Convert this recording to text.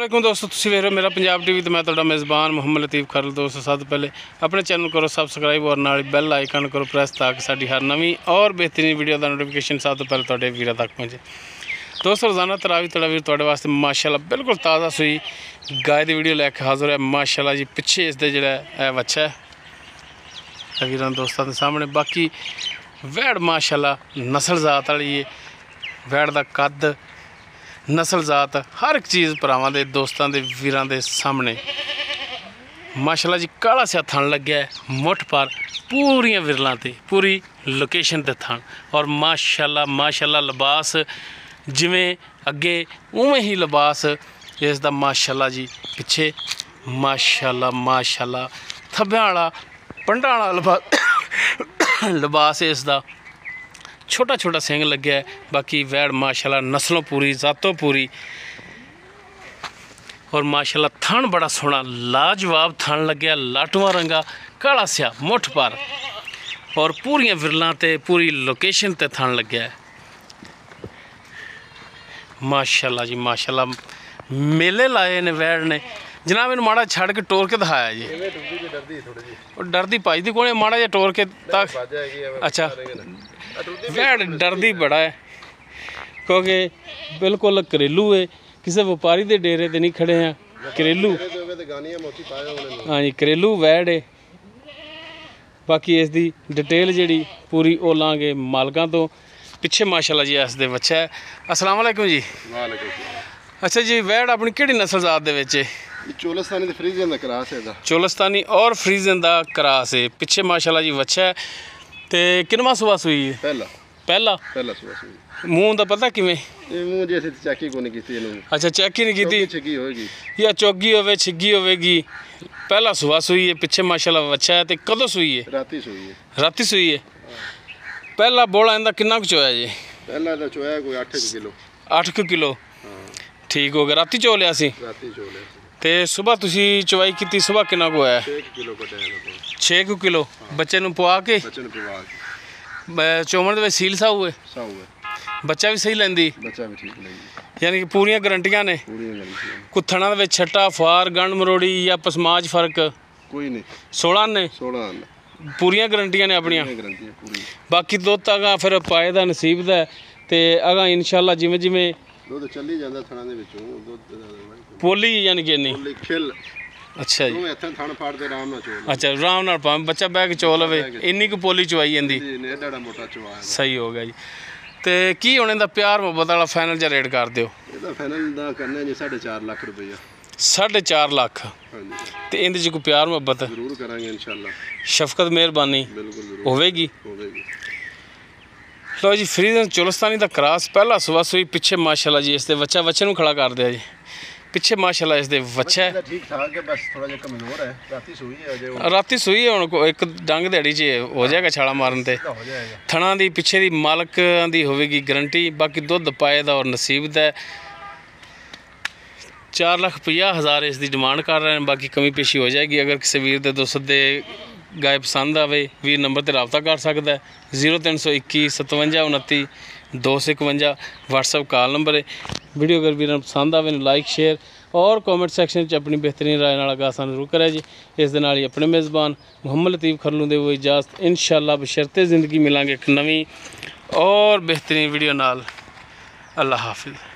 वालेकुम दोस्तों, तुसीं वेख रहे हो मेरा पंजाब टीवी तो मैं तुहाडा मेज़बान मुहम्मद लतीफ़ खरल। दोस्तों सब तो पहले अपने चैनल करो सबसक्राइब और नाल बैल आइकन करो प्रेस ताकि साडी हर नवीं और बेहतरीन वीडियो का नोटिफिकेशन सब तो पहले तुहाडे वीरां तक पहुँचे। दोस्तों रोज़ाना तरावी तड़ावीर तुहाडे वास्ते माशाअल्लाह बिल्कुल ताज़ा सूई गाय की वीडियो लैके हाज़र है। माशाअल्लाह जी पिछे इसके जोड़ा बच्चा है वीरां दोस्तों के सामने। बाकी वैड़ माशाअल्लाह नस्ल जात वाली है, वैड़ का कद नस्ल जात हर एक चीज़ भरावां दे दोस्तां दे वीरां दे सामने। माशाअल्लाह जी काला सा थन लग्या है, मुठ पर पूरियां विरलां ते पूरी लोकेशन ते थन और माशाअल्लाह माशाअल्लाह लिबास जिवें अगे उवें ही लिबास इसदा माशाअल्लाह जी पिछे माशाअल्लाह माशाअल्लाह थब्बे वाला पंडा वाला लिबास इसदा छोटा छोटा सिंग लग्या है। बाकी वैड़ माशाअल्लाह नस्लों पूरी जातों पूरी और माशाअल्लाह थन बड़ा सोहना लाजवाब थन लग्या, लाटुआ रंगा काला स्या मुठ पर और पूरियां विरलां ते पूरी लोकेशन ते थन लग्या है। माशाअल्लाह जी माशाअल्लाह मेले लाए ने वैड़ ने। जनाब इन माड़ा छड़ के टोर के दिखाया जी, डरदी भजदी कौन माड़ा जा टोर के तक। अच्छा वैड़ डरदी बड़ा है क्योंकि बिल्कुल घरेलू है, किसी व्यापारी के डेरे ते नहीं खड़े हैं, घरेलू हाँ जी घरेलू वैड़ है। बाकी इसकी डिटेल जी पूरी वो लाँगे मालकां तो। पिछे माशाअल्लाह जी इसके बच्चा है। अस्सलाम वालेकुम जी। अच्छा जी वैड़ अपनी किहड़ी नस्ल जात दे विच है? चोलस्तानी फ्रीजियन दा क्रॉस है। चोलस्तानी और फ्रीजियन दा क्रॉस है। पिछे माशाअल्लाह जी बच्चा है ते किनवा सुबह सुई है? पहला सुबह सुई। मूँह दा पता किवें? मूँह जैसे चेक ही कोनी कीती इनु। अच्छा चेक ही नहीं कीती, छिगी होएगी या चोगी होवे छिगी होवेगी। पहला सुबह सुई है, पिछे माशाअल्लाह बच्चा है। ते कदों सुई है? राती सुई है। राती सुई है। पहला बोला इंदा कितना कुछ होया जी? पहला दा चोया कोई 8 किलो। 8 किलो ठीक हो गया। राती चो लिया सी? राती चो लिया। ते सुबह तुसी चवाई की सुबह कितना को आया? 6 किलो कटाया। 6 किलो बच्चे नूं पवा के बच्चे नूं पवा के चोमन दे सील साहू है। साहू है। बच्चा भी सही लैंदी? बच्चा भी ठीक लैंदी। यानी कि पूरियां गारंटियां ने? पूरियां गारंटियां। कुथणा दे विच छट्टा फार गंड मरोड़ी या पसमाज फर्क कोई नहीं? 16 ने 16 पूरियां गारंटियां ने अपनियां। गारंटियां पूरी। बाकी दुध अगा फिर पाए दा नसीब दा ते अगा इंशाअल्लाह जिवें जिवें दुध चली जांदा थणा दे विचों दुध पोली यानी कि नहीं पोली खिल। अच्छा जी हत्थां थण फाड़ दे आराम नाल चोल। अच्छा आराम नाल भावें बच्चा बह के चो लवे इन्नी को पोली चवाई जांदी। एडा मोटा चवा सही हो गया जी। ते की होने दा प्यार मोहब्बत वाला फाइनल जा रेट कर दिओ? ਇਹਦਾ फाइनल ਦਾ करना जी 4.5 लाख रुपया। 4.5 लाख हाँ जी। ते इंदे च कोई प्यार मोहब्बत जरूर करांगे इंशाल्लाह। शफकत मेहरबानी बिल्कुल होवेगी? होवेगी। लो जी फ्रीजियन चोलस्तानी दा क्रॉस पहला सुबह सुई पिछे माशाअल्लाह जी इसके बच्चे नूं खड़ा कर दिया जी। पिछे माशाअल्लाह इसके बच्चा है ठीक ठाक है, बस थोड़ा जिहा कमजोर है। राती सुई है। राती सुई है हुण एक डंग दिहाड़ी च हो जाएगा छाला मारन ते। थणा दी पिछे दी मालकां दी होवेगी गारंटी। बाकी दुध पाए दा और नसीब दा 4,50,000 इसकी डिमांड कर रहे हैं। बाकी कमी पेशी हो जाएगी। अगर किसी वीर दे दोस्त दे गाय पसंद आवे वीर नंबर पर रबता कर सकता है। 0321 57 29 251 व्हाट्सअप कॉल नंबर है। वीडियो अगर वीर पसंद आवे लाइक शेयर और कॉमेंट सैक्शन अपनी बेहतरीन राय नाल आगाह जरूर करें जी। इस दे नाल ही अपने मेज़बान मुहम्मद लतीफ़ खरलू दे वो इजाज़त इंशाअल्लाह बशर्ते ज़िंदगी मिलांगे एक नवीं और बेहतरीन वीडियो नाल। अल्लाह हाफिज़।